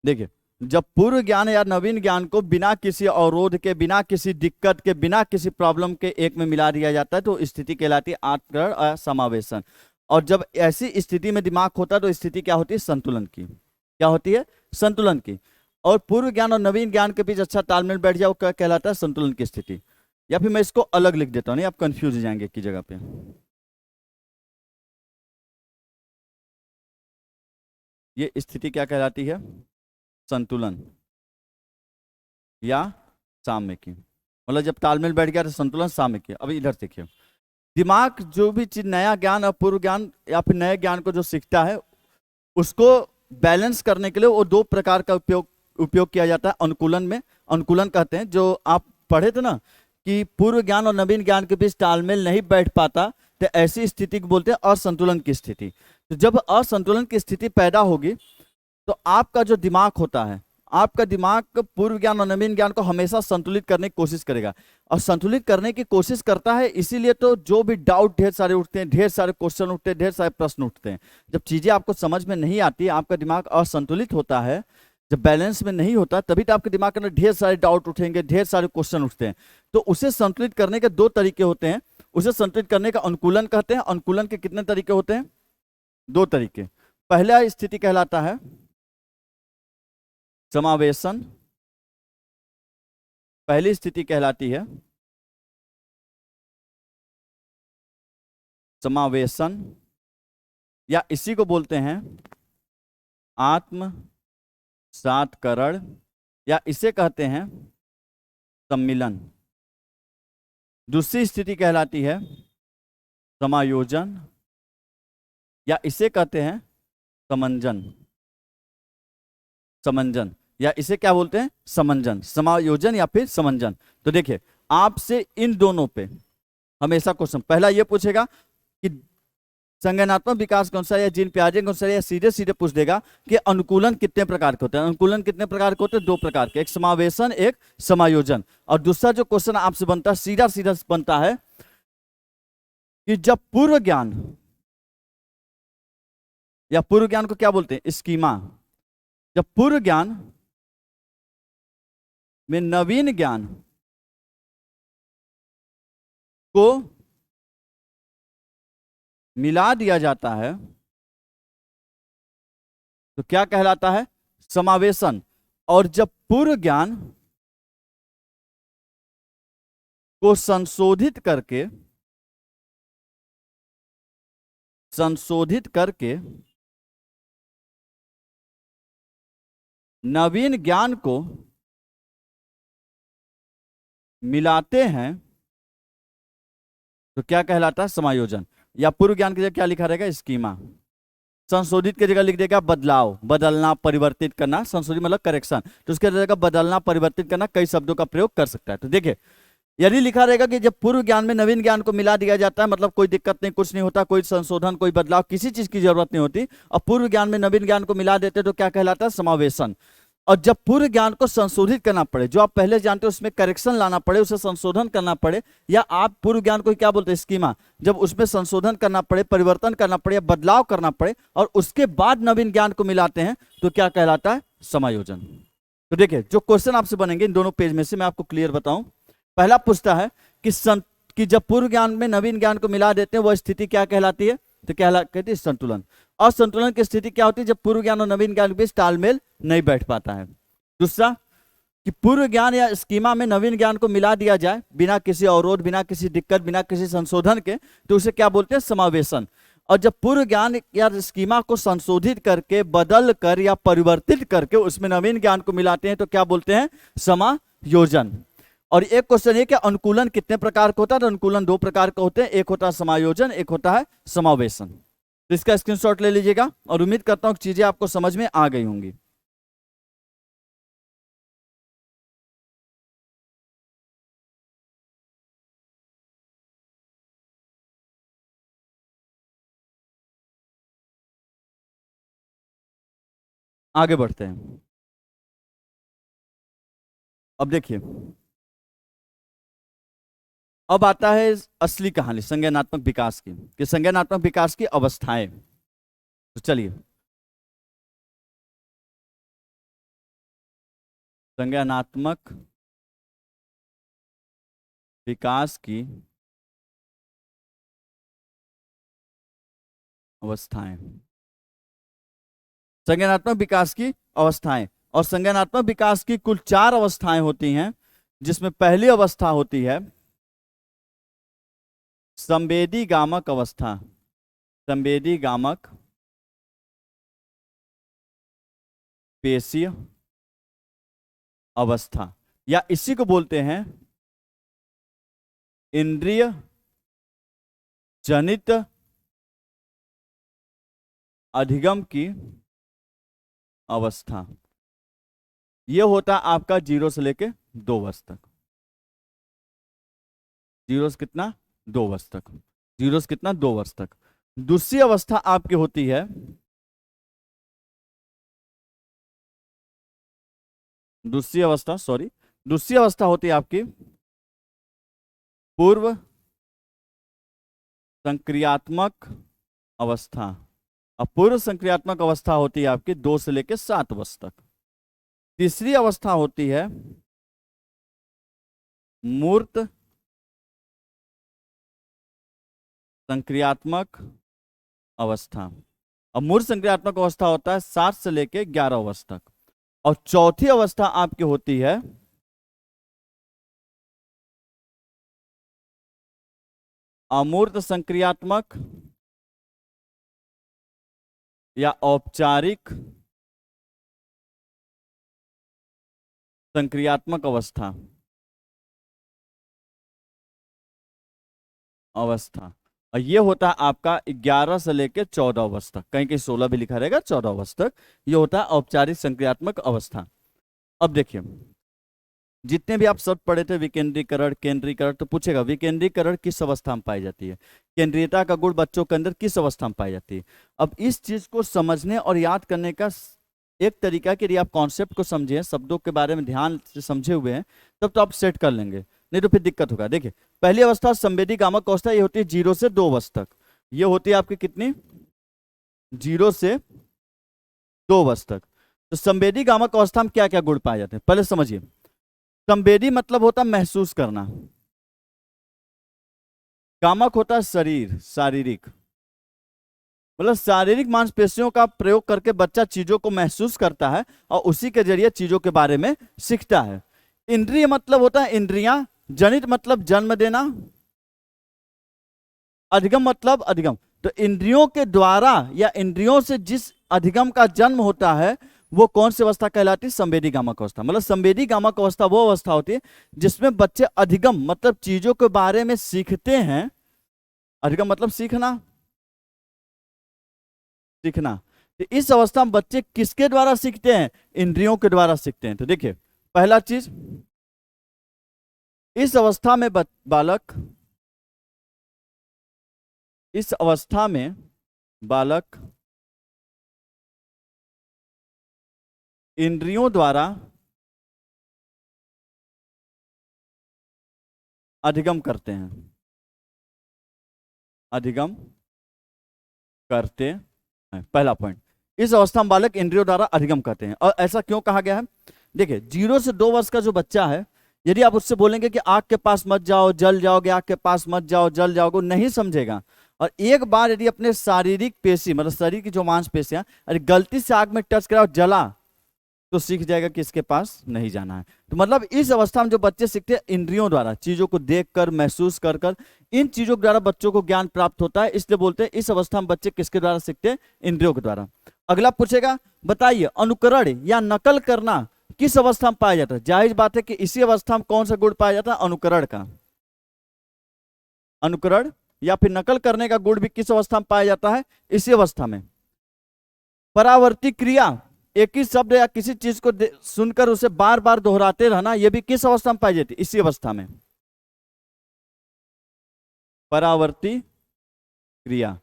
देखिए, जब पूर्व ज्ञान या नवीन ज्ञान को बिना किसी अवरोध के, बिना किसी दिक्कत के, बिना किसी प्रॉब्लम के एक में मिला दिया जाता है तो स्थिति कहलाती है आत्मग्रहण समावेशन। और जब ऐसी स्थिति में दिमाग होता है तो स्थिति क्या होती है? संतुलन की। क्या होती है? संतुलन की। और पूर्व ज्ञान और नवीन ज्ञान के बीच अच्छा तालमेल बैठ जाए, वो क्या कहलाता है? संतुलन की स्थिति। या फिर मैं इसको अलग लिख देता हूं, नहीं आप कंफ्यूज हो जाएंगे की जगह पे। ये स्थिति क्या कहलाती है? संतुलन या साम्य की। मतलब जब तालमेल बैठ गया तो संतुलन साम्य की। अभी इधर देखिए, दिमाग जो भी चीज नया ज्ञान और पूर्व ज्ञान या फिर नए ज्ञान को जो सीखता है उसको बैलेंस करने के लिए वो दो प्रकार का उपयोग किया जाता है अनुकूलन में। अनुकूलन कहते हैं, जो आप पढ़े थे ना कि पूर्व ज्ञान और नवीन ज्ञान के बीच तालमेल नहीं बैठ पाता तो ऐसी स्थिति को बोलते हैं असंतुलन की स्थिति। तो जब असंतुलन की स्थिति पैदा होगी तो आपका जो दिमाग होता है, आपका दिमाग पूर्व ज्ञान और नवीन ज्ञान को हमेशा संतुलित करने की कोशिश करेगा। और संतुलित करने की कोशिश करता है, इसीलिए तो जो भी डाउट ढेर सारे उठते हैं, ढेर सारे क्वेश्चन उठते हैं, ढेर सारे प्रश्न उठते हैं। जब चीजें आपको समझ में नहीं आती, आपका दिमाग असंतुलित होता है, जब बैलेंस में नहीं होता, तभी तो आपके दिमाग के अंदर ढेर सारे डाउट उठेंगे, ढेर सारे क्वेश्चन उठते हैं। तो उसे संतुलित करने के दो तरीके होते हैं। उसे संतुलित करने का अनुकूलन कहते हैं। अनुकूलन के कितने तरीके होते हैं? दो तरीके। पहला स्थिति कहलाता है समावेशन। पहली स्थिति कहलाती है समावेशन, या इसी को बोलते हैं आत्म सातकरण, या इसे कहते हैं सम्मिलन। दूसरी स्थिति कहलाती है समायोजन, या इसे कहते हैं समंजन। समंजन, या इसे क्या बोलते हैं? समंजन। समायोजन या फिर समंजन। तो देखिए, आपसे इन दोनों पे हमेशा क्वेश्चन पहला ये पूछेगा कि संज्ञानात्मक विकास के अनुसार या जीन पियाजे के अनुसार, या सीधे सीधे पूछ देगा कि अनुकूलन कितने प्रकार के होते हैं। अनुकूलन कितने प्रकार के होते हैं? दो प्रकार के, एक समावेशन, एक समायोजन। और दूसरा जो क्वेश्चन आपसे बनता है, सीधा सीधा बनता है कि जब पूर्व ज्ञान, या पूर्व ज्ञान को क्या बोलते हैं? स्कीमा। जब पूर्व ज्ञान में नवीन ज्ञान को मिला दिया जाता है तो क्या कहलाता है? समावेशन। और जब पूर्व ज्ञान को संशोधित करके नवीन ज्ञान को मिलाते हैं तो क्या कहलाता है? समायोजन। या पूर्व ज्ञान की जगह क्या लिखा रहेगा? स्कीमा। संशोधित की जगह लिख देगा बदलाव, बदलना, परिवर्तित करना। संशोधित मतलब करेक्शन, तो उसके जगह बदलना, परिवर्तित करना, कई शब्दों का प्रयोग कर सकता है। तो देखिए, यदि लिखा रहेगा कि जब पूर्व ज्ञान में नवीन ज्ञान को मिला दिया जाता है, मतलब कोई दिक्कत नहीं, कुछ नहीं होता, कोई संशोधन, कोई बदलाव, किसी चीज की जरूरत नहीं होती, और पूर्व ज्ञान में नवीन ज्ञान को मिला देते तो क्या कहलाता है? समावेशन। और जब पूर्व ज्ञान को संशोधित करना पड़े, जो आप पहले जानते हो उसमें करेक्शन लाना पड़े, उसे संशोधन करना पड़े, या आप पूर्व ज्ञान को क्या बोलते हैं? स्कीमा। जब उसमें संशोधन करना पड़े, परिवर्तन करना पड़े या बदलाव करना पड़े, और उसके बाद नवीन ज्ञान को मिलाते हैं तो क्या कहलाता है? समायोजन। तो देखिए, जो क्वेश्चन आपसे बनेंगे इन दोनों पेज में से, मैं आपको क्लियर बताऊं। पहला पूछता है कि जब पूर्व ज्ञान में नवीन ज्ञान को मिला देते हैं वह स्थिति क्या कहलाती है? तो क्या कहती है? संतुलन। असंतुलन की स्थिति क्या होती है? जब पूर्व ज्ञान और नवीन ज्ञान के बीच तालमेल नहीं बैठ पाता है। दूसरा, कि पूर्व ज्ञान या स्कीमा में नवीन ज्ञान को मिला दिया जाए बिना किसी अवरोध, बिना किसी दिक्कत, बिना किसी संशोधन के, तो उसे क्या बोलते हैं? समावेशन। और जब पूर्व ज्ञान या स्कीमा को संशोधित करके, बदल कर या परिवर्तित करके उसमें नवीन ज्ञान को मिलाते हैं तो क्या बोलते हैं? योजन। और एक क्वेश्चन ये कि अनुकूलन कितने प्रकार का होता है? तो अनुकूलन 2 प्रकार का होते हैं, एक होता है समायोजन, एक होता है समावेशन। तो इसका स्क्रीनशॉट ले लीजिएगा और उम्मीद करता हूं कि चीजें आपको समझ में आ गई होंगी। आगे बढ़ते हैं। अब देखिए, अब आता है असली कहानी संज्ञानात्मक विकास की, कि संज्ञानात्मक विकास की अवस्थाएं। तो चलिए, संज्ञानात्मक विकास की अवस्थाएं, संज्ञानात्मक विकास की अवस्थाएं। और संज्ञानात्मक विकास की कुल 4 अवस्थाएं होती हैं, जिसमें पहली अवस्था होती है संवेदी गामक अवस्था। संवेदी गामक पेशीय अवस्था, या इसी को बोलते हैं इंद्रिय जनित अधिगम की अवस्था। यह होता आपका 0 से लेके 2 वर्ष तक। 0 से कितना? 2 वर्ष तक। 0 से कितना? 2 वर्ष तक। दूसरी अवस्था आपकी होती है, दूसरी अवस्था होती है आपकी पूर्व संक्रियात्मक अवस्था। अब पूर्व संक्रियात्मक अवस्था होती है आपकी 2 से लेकर 7 वर्ष तक। तीसरी अवस्था होती है मूर्त संक्रियात्मक अवस्था। अब मूर्त संक्रियात्मक अवस्था होता है 7 से लेकर 11 वर्ष तक। और चौथी अवस्था आपकी होती है अमूर्त संक्रियात्मक या औपचारिक संक्रियात्मक अवस्था। और ये होता है आपका 11 से लेकर 14 वर्ष तक, कहीं कहीं 16 भी लिखा रहेगा, 14 वर्ष तक ये होता है औपचारिक संक्रियात्मक अवस्था। अब देखिए, जितने भी आप शब्द पढ़े थे विकेंद्रीकरण, केंद्रीकरण, तो पूछेगा विकेंद्रीकरण किस अवस्था में पाई जाती है, केंद्रीयता का गुण बच्चों के अंदर किस अवस्था में पाई जाती है। अब इस चीज को समझने और याद करने का एक तरीका कि यदि आप कॉन्सेप्ट को समझे, शब्दों के बारे में ध्यान से समझे हुए हैं, तब तो आप सेट कर लेंगे, नहीं तो फिर दिक्कत होगा। देखिए, पहली अवस्था संवेदी गामक अवस्था, ये होती है 0 से 2 वर्ष तक। ये होती है आपकी कितनी? 0 से 2 वर्ष तक। तो संवेदी गामक अवस्था में क्या क्या गुण पाए जाते हैं, पहले समझिए। संवेदी मतलब होता है महसूस करना, गामक होता है शरीर, शारीरिक, मतलब शारीरिक मांसपेशियों का प्रयोग करके बच्चा चीजों को महसूस करता है और उसी के जरिए चीजों के बारे में सीखता है। इंद्रिय मतलब होता है इंद्रियां, जनित मतलब जन्म देना, अधिगम मतलब अधिगम। तो इंद्रियों के द्वारा या इंद्रियों से जिस अधिगम का जन्म होता है वो कौन सी अवस्था कहलाती है? संवेदी गामक अवस्था। मतलब संवेदी गामक अवस्था वो अवस्था होती है जिसमें बच्चे अधिगम मतलब चीजों के बारे में सीखते हैं। अधिगम मतलब सीखना, सीखना। तो इस अवस्था में बच्चे किसके द्वारा सीखते हैं? इंद्रियों के द्वारा सीखते हैं। तो देखिए, पहला चीज, इस अवस्था में बालक, इस अवस्था में बालक इंद्रियों द्वारा अधिगम करते हैं, अधिगम करते हैं। पहला पॉइंट, इस अवस्था में बालक इंद्रियों द्वारा अधिगम करते हैं। और ऐसा क्यों कहा गया है? देखिए, 0 से 2 वर्ष का जो बच्चा है, यदि आप उससे बोलेंगे कि आग के पास मत जाओ जल जाओगे, आग के पास मत जाओ जल जाओगे, नहीं समझेगा। और एक बार यदि अपने शारीरिक पेशी मतलब शरीर की जो मांसपेशियां अरे गलती से आग में टच करा और जला, तो सीख जाएगा कि इसके पास नहीं जाना है। तो मतलब इस अवस्था में जो बच्चे सीखते हैं इंद्रियों द्वारा, चीजों को देखकर महसूस कर कर, इन चीजों के द्वारा बच्चों को ज्ञान प्राप्त होता है। इसलिए बोलते हैं इस अवस्था में बच्चे किसके द्वारा सीखते हैं? इंद्रियों के द्वारा। अगला पूछेगा, बताइए अनुकरण या नकल करना किस अवस्था में पाया जाता है? जाहिर बात है कि इसी अवस्था में कौन सा गुण पाया जाता है? अनुकरण का। अनुकरण या फिर नकल करने का गुण भी किस अवस्था में पाया जाता है? इसी अवस्था में। परावर्ती क्रिया, एक ही शब्द या किसी चीज को सुनकर उसे बार बार दोहराते रहना, यह भी किस अवस्था में पाई जाती है? इसी अवस्था में। परावर्ती क्रिया।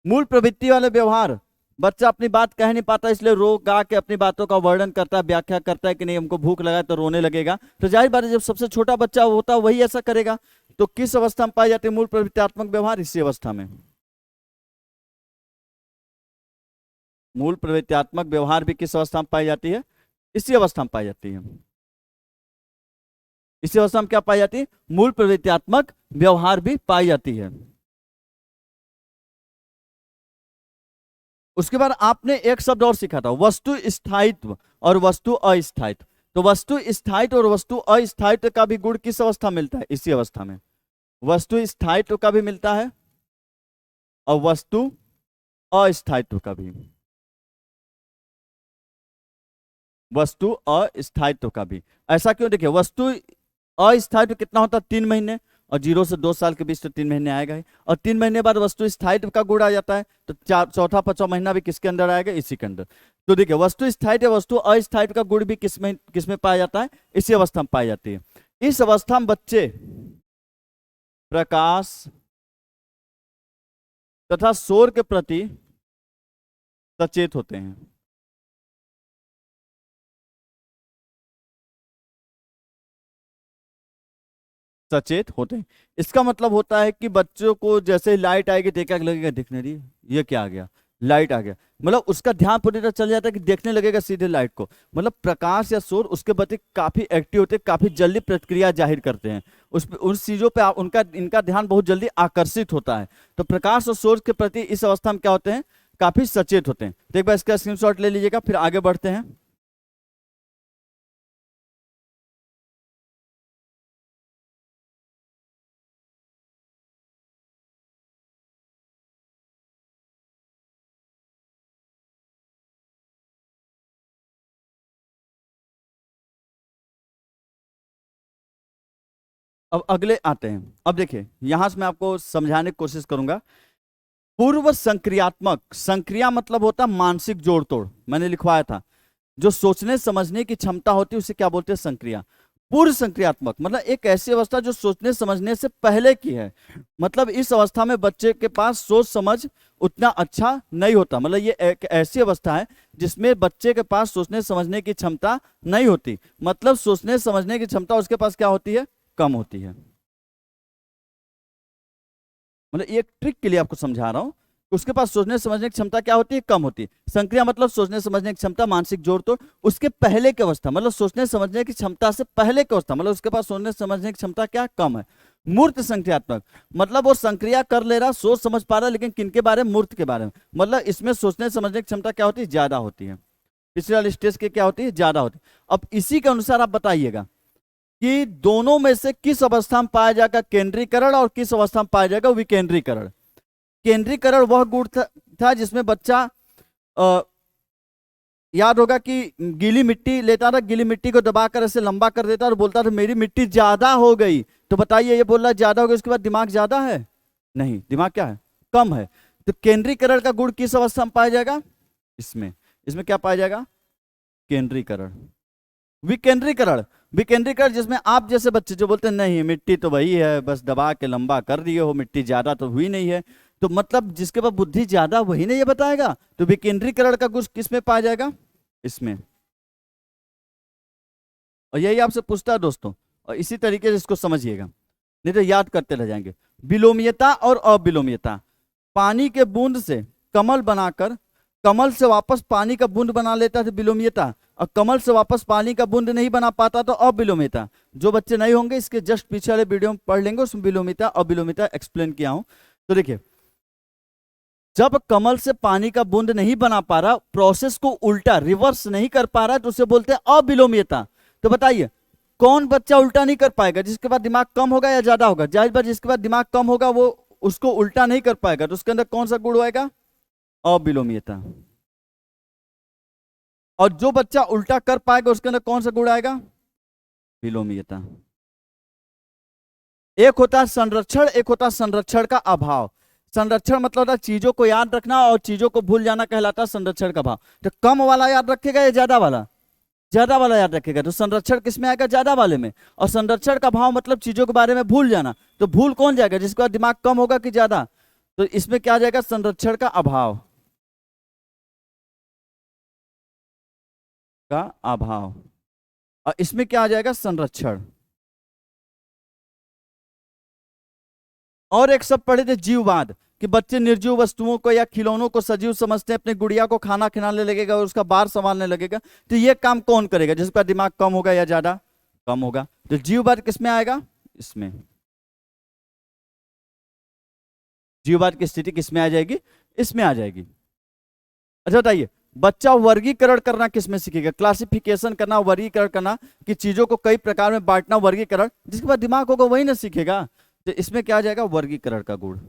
मूल प्रवृत्ति वाले व्यवहार, बच्चा अपनी बात कह नहीं पाता इसलिए रो गा के अपनी बातों का वर्णन करता है, व्याख्या करता है कि नहीं हमको भूख लगा तो रोने लगेगा। तो जाहिर बात है जब सबसे छोटा बच्चा होता है वही ऐसा करेगा। तो किस अवस्था में पाई जाती है मूल प्रवृत्त्यात्मक व्यवहार? इसी अवस्था में। मूल प्रवृत्त्यात्मक व्यवहार भी किस अवस्था में पाई जाती है? इसी अवस्था में पाई जाती है। इसी अवस्था में क्या पाई जाती है? मूल प्रवृत्त्यात्मक व्यवहार भी पाई जाती है। उसके बाद आपने एक शब्द और सीखा था, वस्तु स्थायित्व और वस्तु अस्थायित्व। तो वस्तु स्थायित्व और वस्तु अस्थायित्व का भी गुण किस अवस्था में मिलता है? इसी अवस्था में। वस्तु स्थायित्व का भी मिलता है और वस्तु अस्थायित्व का भी। वस्तु अस्थायित्व का भी। ऐसा क्यों? देखिए वस्तु अस्थायित्व कितना होता है? 3 महीने, और 0 से 2 साल के बीच तो 3 महीने आएगा ही, और 3 महीने बाद वस्तु स्थायित्व का गुण आ जाता है, तो चौथा 5वां महीना भी किसके अंदर आएगा? इसी के अंदर। तो देखिए वस्तु स्थायित्व वस्तु अस्थायित्व का गुण भी किसमें पाया जाता है? इसी अवस्था में पाई जाती है। इस अवस्था में बच्चे प्रकाश तथा शोर के प्रति सचेत होते हैं। सचेत होते हैं, इसका मतलब होता है कि बच्चों को जैसे लाइट आएगी देखा लगेगा, दिखने दी ये क्या आ गया? लाइट आ गया, मतलब उसका ध्यान पूरी तरह चल जाता है कि देखने लगेगा सीधे लाइट को। मतलब प्रकाश या शोर उसके प्रति काफी एक्टिव होते हैं, काफी जल्दी प्रतिक्रिया जाहिर करते हैं, उन चीजों पे उनका इनका ध्यान बहुत जल्दी आकर्षित होता है। तो प्रकाश और शोर के प्रति इस अवस्था में क्या होते हैं? काफी सचेत होते हैं। तो एक बार इसका स्क्रीनशॉट ले लीजिएगा, फिर आगे बढ़ते हैं। अब अगले आते हैं। अब देखिए यहां से मैं आपको समझाने की कोशिश करूंगा। पूर्व संक्रियात्मक, संक्रिया मतलब होता मानसिक जोड़ तोड़, मैंने लिखवाया था। जो सोचने समझने की क्षमता होती है उसे क्या बोलते हैं? संक्रिया। पूर्व संक्रियात्मक मतलब एक ऐसी अवस्था जो सोचने समझने से पहले की है। मतलब इस अवस्था में बच्चे के पास सोच समझ उतना अच्छा नहीं होता। मतलब ये एक ऐसी अवस्था है जिसमें बच्चे के पास सोचने समझने की क्षमता नहीं होती। मतलब सोचने समझने की क्षमता उसके पास क्या होती है? कम होती है। मतलब एक ट्रिक के लिए आपको समझा रहा हूं, उसके पास सोचने समझने की क्षमता क्या होती है? कम होती है। संक्रिया मतलब सोचने समझने की क्षमता, मानसिक जोड़ तोड़, उसके पहले की अवस्था मतलब सोचने समझने की क्षमता से पहले की अवस्था, मतलब उसके पास सोचने समझने की क्षमता क्या? कम है। मूर्त संक्रियात्मक मतलब वो संक्रिया कर ले रहा, सोच समझ पा रहा, लेकिन किनके बारे में? मूर्त के बारे में। मतलब इसमें सोचने समझने की क्षमता क्या होती है? ज्यादा होती है। पिछले वाले स्टेज की क्या होती है? ज्यादा होती है। अब इसी के अनुसार आप बताइएगा कि दोनों में से किस अवस्था में पाया जाएगा केंद्रीकरण और किस अवस्था में पाया जाएगा विकेंद्रीकरण। केंद्रीकरण वह गुण था जिसमें बच्चा याद होगा कि गीली मिट्टी लेता था, गीली मिट्टी को दबाकर ऐसे लंबा कर देता और बोलता था मेरी मिट्टी ज्यादा हो गई। तो बताइए ये बोल रहा है ज्यादा हो गई, उसके बाद दिमाग ज्यादा है? नहीं, दिमाग क्या है? कम है। तो केंद्रीकरण का गुण किस अवस्था में पाया जाएगा? इसमें। इसमें क्या पाया जाएगा? केंद्रीकरण। विकेंद्रीकरण, विकेंद्रीकरण जिसमें आप जैसे बच्चे जो बोलते हैं नहीं मिट्टी तो वही है, बस दबा के लंबा कर दिए हो, मिट्टी ज्यादा तो हुई नहीं है। तो मतलब जिसके पास बुद्धि ज्यादा वही नहीं ये बताएगा। तो विकेंद्रीकरण का गुण किस में पाया जाएगा? इसमें। और यही आपसे पूछता है दोस्तों, और इसी तरीके से इसको समझिएगा, नहीं तो याद करते रह जाएंगे। विलोमीयता और अविलोमीयता, पानी के बूंद से कमल बनाकर कमल से वापस पानी का बूंद बना लेता था विलोमीयता, और कमल से वापस पानी का बूंद नहीं बना पाता तो अविलोमीयता। जो बच्चे नहीं होंगे इसके जस्ट पीछे वाले वीडियो में पढ़ लेंगे, उसमें विलोमीयता अविलोमीयता एक्सप्लेन किया हूं। तो देखिए जब कमल से पानी का बूंद नहीं बना पा रहा, प्रोसेस को उल्टा रिवर्स नहीं कर पा रहा, तो उसे बोलते हैं अविलोमीयता। तो बताइए कौन बच्चा उल्टा नहीं कर पाएगा? जिसके पास दिमाग कम होगा या ज्यादा होगा? जाहिर बात जिसके पास दिमाग कम होगा वो उसको उल्टा नहीं कर पाएगा, तो उसके अंदर कौन सा गुण होएगा? अविलोमीयता। और जो बच्चा उल्टा कर पाएगा उसके अंदर कौन सा गुण आएगा? विलोमीयता। एक होता है संरक्षण, एक होता है संरक्षण का अभाव। संरक्षण मतलब होता है चीजों को याद रखना, और चीजों को भूल जाना कहलाता है संरक्षण का भाव। तो कम वाला याद रखेगा या ज्यादा वाला? ज्यादा वाला याद रखेगा। तो संरक्षण किसमें आएगा? ज्यादा वाले में। और संरक्षण का भाव मतलब चीजों के बारे में भूल जाना। तो भूल कौन जाएगा? जिसका दिमाग कम होगा कि ज्यादा? तो इसमें क्या आ जाएगा? संरक्षण का अभाव, का अभाव। और इसमें क्या आ जाएगा? संरक्षण। और एक सब पढ़े थे जीववाद, कि बच्चे निर्जीव वस्तुओं को या खिलौनों को सजीव समझते हैं, अपने गुड़िया को खाना खिलाने लगेगा और उसका बार संभालने लगेगा। तो ये काम कौन करेगा? जिसका दिमाग कम होगा या ज्यादा? कम होगा। तो जीववाद किसमें आएगा? इसमें। जीववाद की स्थिति किसमें आ जाएगी? इसमें आ जाएगी। अच्छा बताइए, बच्चा वर्गीकरण करना किसमें सीखेगा? क्लासिफिकेशन करना, वर्गीकरण करना, कि चीजों को कई प्रकार में बांटना, वर्गीकरण। जिसके पास दिमाग होगा वही ना सीखेगा। तो इसमें क्या आ जाएगा? वर्गीकरण का गुण।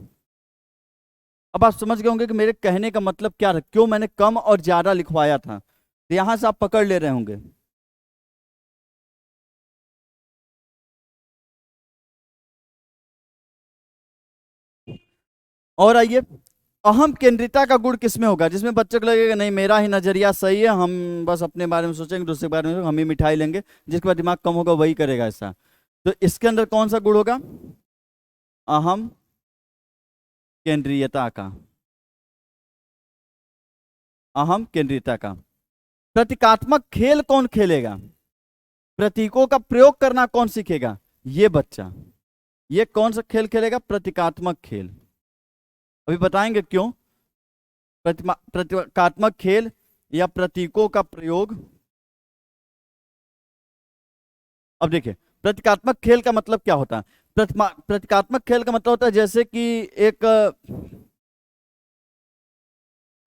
अब आप समझ गए होंगे कि मेरे कहने का मतलब क्या था, क्यों मैंने कम और ज्यादा लिखवाया था। तो यहां से आप पकड़ ले रहे होंगे। और आइए, अहम केंद्रिता का गुण किसमें होगा? जिसमें बच्चे को लगेगा नहीं मेरा ही नजरिया सही है, हम बस अपने बारे में सोचेंगे, दूसरे के बारे में हम ही मिठाई लेंगे। जिसके बाद दिमाग कम होगा वही करेगा ऐसा। तो इसके अंदर कौन सा गुण होगा? अहम केंद्रीयता का। अहम केंद्रीयता का। प्रतीकात्मक खेल कौन खेलेगा? प्रतीकों का प्रयोग करना कौन सीखेगा? ये बच्चा। ये कौन सा खेल खेलेगा? प्रतीकात्मक खेल। अभी बताएंगे क्यों। प्रतीकात्मक खेल या प्रतीकों का प्रयोग। अब देखिए, प्रतीकात्मक खेल का मतलब क्या होता है? प्रतीकात्मक खेल का मतलब होता है जैसे कि एक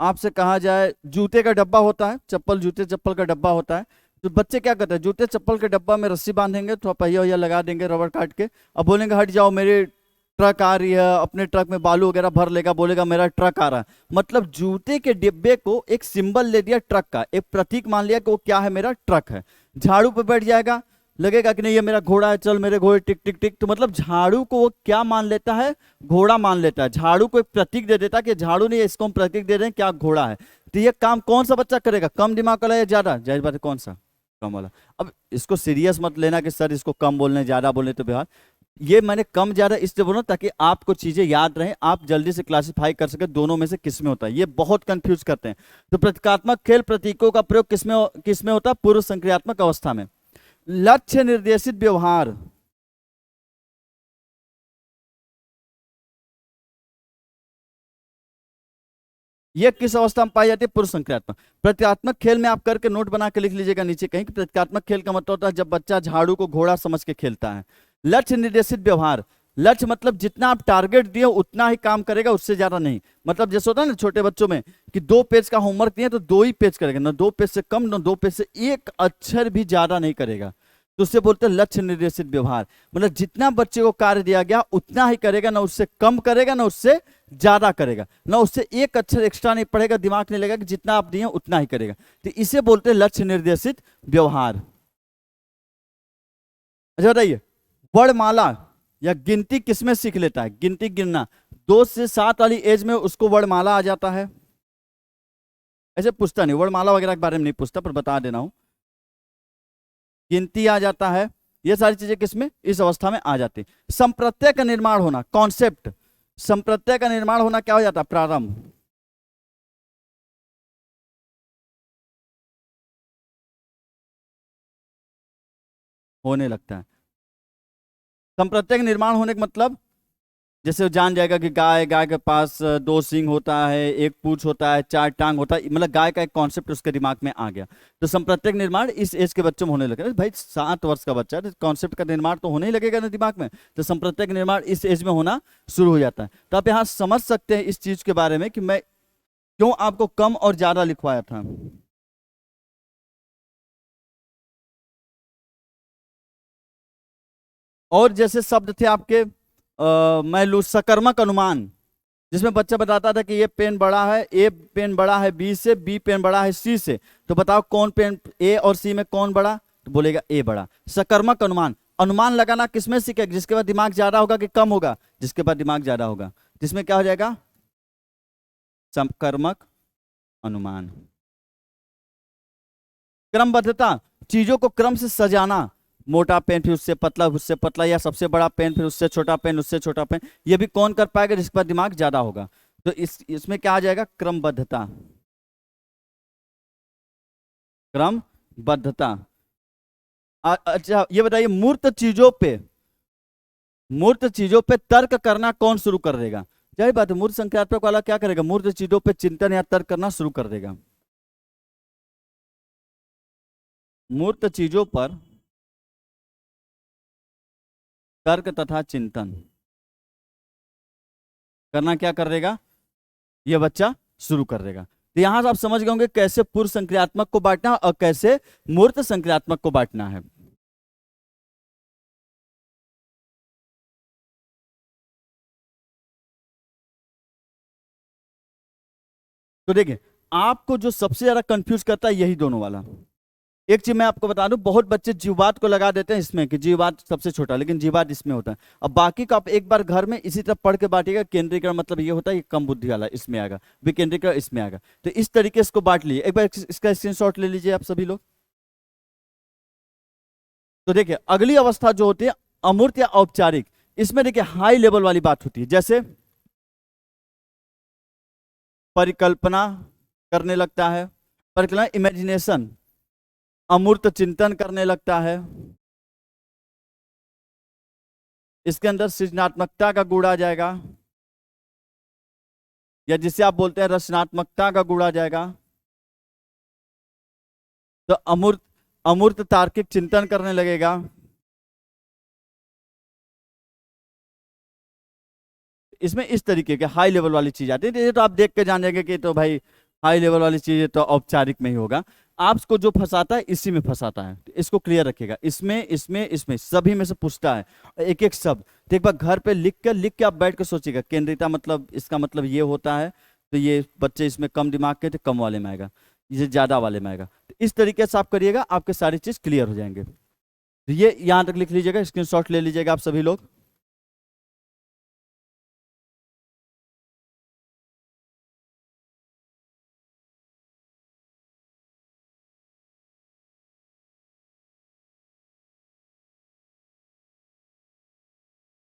आपसे कहा जाए जूते का डब्बा होता है, चप्पल जूते चप्पल का डब्बा होता है। तो बच्चे क्या करते हैं? जूते चप्पल के डब्बा में रस्सी बांधेंगे, थोड़ा पहिया वहिया लगा देंगे रबड़ काट के। अब बोलेंगे हट जाओ, मेरी ट्रक आ रही है, अपने ट्रक में बालू वगैरह भर लेगा, बोलेगा मेरा ट्रक आ रहा है। मतलब जूते के डिब्बे को एक सिंबल ले दिया ट्रक का, एक प्रतीक मान लिया कि वो क्या है? मेरा ट्रक है। झाड़ू पे बैठ जाएगा, लगेगा कि नहीं ये मेरा घोड़ा है, चल मेरे घोड़े टिक टिक टिक। तो मतलब झाड़ू को वो क्या मान लेता है? घोड़ा मान लेता है। झाड़ू को एक प्रतीक दे देता है कि झाड़ू नहीं है, इसको हम प्रतीक दे रहे हैं क्या? घोड़ा है। तो ये काम कौन सा बच्चा करेगा? कम दिमाग वाला या ज्यादा? जाहिर बात है कौन सा? कम वाला। अब इसको सीरियस मत लेना कि सर इसको कम बोलने ज्यादा बोलने। तो बिहार ये मैंने कम ज्यादा इसलिए बोला ताकि आपको चीजें याद रहें, आप जल्दी से क्लासिफाई कर सके दोनों में से किस में होता है। ये बहुत कंफ्यूज करते हैं। तो प्रतीकात्मक खेल, प्रतीकों का प्रयोग किसमें होता है? पूर्व संक्रियात्मक अवस्था में। लक्ष्य निर्देशित व्यवहार, ये किस अवस्था में पाई जाती है? पूर्व संक्रियात्मक। प्रतीकात्मक खेल में आप करके नोट बना के लिख लीजिएगा नीचे कहीं कि प्रतीकात्मक खेल का मतलब होता है जब बच्चा झाड़ू को घोड़ा समझ के खेलता है। लक्ष्य निर्देशित व्यवहार, लक्ष्य मतलब जितना आप टारगेट दिए उतना ही काम करेगा, उससे ज्यादा नहीं। मतलब जैसे होता है ना छोटे बच्चों में कि 2 पेज का होमवर्क दिए तो 2 ही पेज करेगा, ना 2 पेज से कम, ना 2 पेज से एक अक्षर भी ज्यादा नहीं करेगा। तो उससे बोलते हैं लक्ष्य निर्देशित व्यवहार। मतलब जितना बच्चे को कार्य दिया गया उतना ही करेगा, ना उससे कम करेगा ना उससे ज्यादा करेगा, ना उससे एक अक्षर एक्स्ट्रा नहीं पढ़ेगा, दिमाग नहीं लगेगा कि जितना आप दिए उतना ही करेगा। तो इसे बोलते हैं लक्ष्य निर्देशित व्यवहार। अच्छा बताइए, वर्णमाला या गिनती किसमें सीख लेता है? गिनती गिनना 2 से 7 वाली एज में उसको वर्णमाला आ जाता है। ऐसे पूछता नहीं, वर्णमाला वगैरह के बारे में नहीं पूछता, पर बता देना हूं। गिनती आ जाता है, ये सारी चीजें किसमें? इस अवस्था में आ जाती। संप्रत्यय का निर्माण होना, कॉन्सेप्ट। संप्रत्यय का निर्माण होना क्या हो जाता है? प्रारंभ। होने लगता है। संप्रत्यय का निर्माण होने का मतलब जैसे वो जान जाएगा कि गाय, गाय के पास 2 सींग होता है, एक पूंछ होता है, 4 टांग होता है। मतलब गाय का एक कॉन्सेप्ट उसके दिमाग में आ गया। तो संप्रत्यक निर्माण इस एज के बच्चों में होने लगे। भाई 7 वर्ष का बच्चा है, कॉन्सेप्ट का निर्माण तो होने ही लगेगा ना दिमाग में। तो संप्रत्यक निर्माण इस एज में होना शुरू हो जाता है। तो आप यहाँ समझ सकते हैं इस चीज के बारे में कि मैं क्यों आपको कम और ज्यादा लिखवाया था। और जैसे शब्द थे आपके, मैं लू सकर्मक अनुमान। जिसमें बच्चा बताता था कि ये पेन बड़ा है, ए पेन बड़ा है बी से, बी पेन बड़ा है सी से, तो बताओ कौन पेन ए और सी में कौन बड़ा, तो बोलेगा ए बड़ा। सकर्मक अनुमान, अनुमान लगाना किसमें सीखेगा, जिसके बाद दिमाग ज्यादा होगा कि कम होगा, जिसके बाद दिमाग ज्यादा होगा, जिसमें क्या हो जाएगा, सकर्मक अनुमान। क्रमबद्धता, चीजों को क्रम से सजाना, मोटा पेन फिर उससे पतला, या सबसे बड़ा पेन फिर उससे छोटा पेन, उससे छोटा पेन, ये भी कौन कर पाएगा, जिसके पास दिमाग ज्यादा होगा। तो इसमें क्या आ जाएगा, क्रमबद्धता, क्रमबद्धता। अच्छा ये बताइए, मूर्त चीजों पे तर्क करना कौन शुरू कर देगा, जाहिर बात है मूर्त संख्यात्मक वाला क्या करेगा, मूर्त चीजों पे चिंतन या तर्क करना शुरू कर देगा। मूर्त चीजों पर तर्क तथा चिंतन करना क्या कर देगा, ये बच्चा शुरू कर देगा। तो यहां से आप समझ गए होंगे कैसे पूर्व संक्रियात्मक को बांटना और कैसे मूर्त संक्रियात्मक को बांटना है। तो देखिए, आपको जो सबसे ज्यादा कंफ्यूज करता है यही दोनों वाला। एक चीज मैं आपको बता दूं, बहुत बच्चे जीवात को लगा देते हैं इसमें कि जीवात सबसे छोटा, लेकिन जीवात इसमें होता है। अब बाकी का आप एक बार घर में इसी तरह पढ़ के बांटिएगा, केंद्रीकरण मतलब ये होता है कि कम बुद्धि वाला इसमें आएगा, विकेंद्रीकरण इसमें आएगा। तो इस तरीके से इसको बांट लीजिए, एक बार इसका स्क्रीनशॉट ले लीजिए आप सभी लोग। तो देखिए अगली अवस्था जो होती है अमूर्त या औपचारिक, इसमें देखिए हाई लेवल वाली बात होती है, जैसे परिकल्पना करने लगता है, परिकल्पना इमेजिनेशन, अमूर्त चिंतन करने लगता है, इसके अंदर सृजनात्मकता का गुण आ जाएगा, या जिसे आप बोलते हैं रचनात्मकता का गुण आ जाएगा। तो अमूर्त अमूर्त तार्किक चिंतन करने लगेगा, इसमें इस तरीके के हाई लेवल वाली चीज आती है। ये तो आप देख के जान जाएंगे कि तो भाई हाई लेवल वाली चीज तो औपचारिक में ही होगा। आपको जो फंसाता है इसी में फंसाता है, तो इसको क्लियर रखिएगा, इसमें सभी में से पूछता है एक एक शब्द। तो एक बार घर पे लिख के आप बैठ के सोचिएगा, केंद्रिता मतलब इसका मतलब ये होता है, तो ये बच्चे इसमें कम दिमाग के थे, कम वाले में आएगा, ये ज्यादा वाले में आएगा। तो इस तरीके से आप करिएगा, आपके सारी चीज क्लियर हो जाएंगे। तो ये यहां तक लिख लीजिएगा, स्क्रीनशॉट ले लीजिएगा आप सभी लोग।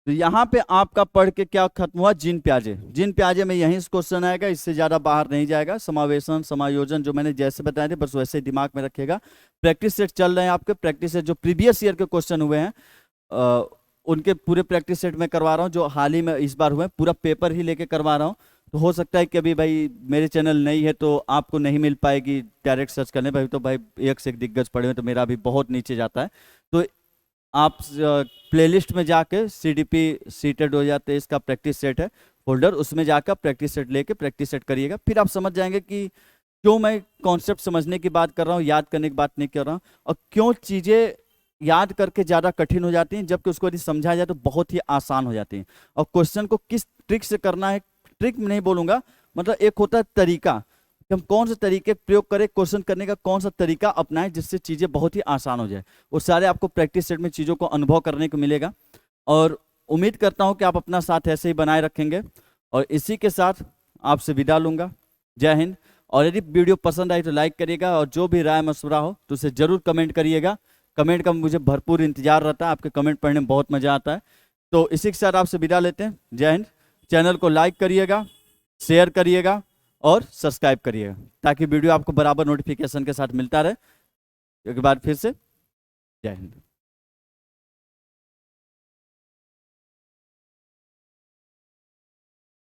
तो यहाँ पे आपका पढ़ के क्या खत्म हुआ, जीन प्याजे। जीन प्याजे में यहीं से क्वेश्चन आएगा, इससे ज्यादा बाहर नहीं जाएगा। समावेशन समायोजन जो मैंने जैसे बताए थे बस वैसे ही दिमाग में रखेगा। प्रैक्टिस सेट चल रहे हैं आपके, प्रैक्टिस सेट जो प्रीवियस ईयर के क्वेश्चन हुए हैं उनके पूरे प्रैक्टिस सेट में करवा रहा हूँ, जो हाल ही में इस बार हुए हैं, पूरा पेपर ही लेके करवा रहा हूँ। तो हो सकता है कि अभी भाई मेरे चैनल नहीं है तो आपको नहीं मिल पाएगी डायरेक्ट सर्च करने, भाई तो भाई एक से एक दिग्गज पढ़े हुए, तो मेरा अभी बहुत नीचे जाता है। तो आप प्लेलिस्ट में जाके सीडीपी सीटेड हो जाते हैं, इसका प्रैक्टिस सेट है फोल्डर, उसमें जाकर प्रैक्टिस सेट लेके प्रैक्टिस सेट करिएगा। फिर आप समझ जाएंगे कि क्यों मैं कॉन्सेप्ट समझने की बात कर रहा हूँ, याद करने की बात नहीं कर रहा हूँ, और क्यों चीज़ें याद करके ज़्यादा कठिन हो जाती हैं, जबकि उसको यदि समझा जाए तो बहुत ही आसान हो जाती हैं। और क्वेश्चन को किस ट्रिक से करना है, ट्रिक नहीं बोलूँगा, मतलब एक होता है तरीका कि हम कौन से तरीके प्रयोग करें, क्वेश्चन करने का कौन सा तरीका अपनाएं जिससे चीज़ें बहुत ही आसान हो जाए। वो सारे आपको प्रैक्टिस सेट में चीज़ों को अनुभव करने को मिलेगा, और उम्मीद करता हूं कि आप अपना साथ ऐसे ही बनाए रखेंगे। और इसी के साथ आपसे विदा लूंगा। जय हिंद। और यदि वीडियो पसंद आई तो लाइक करिएगा, और जो भी राय मशवरा हो तो उसे जरूर कमेंट करिएगा। कमेंट का मुझे भरपूर इंतजार रहता है, आपके कमेंट पढ़ने में बहुत मजा आता है। तो इसी के साथ आपसे विदा लेते हैं। जय हिंद। चैनल को लाइक करिएगा, शेयर करिएगा और सब्सक्राइब करिएगा, ताकि वीडियो आपको बराबर नोटिफिकेशन के साथ मिलता रहे। एक बार फिर से जय हिंद।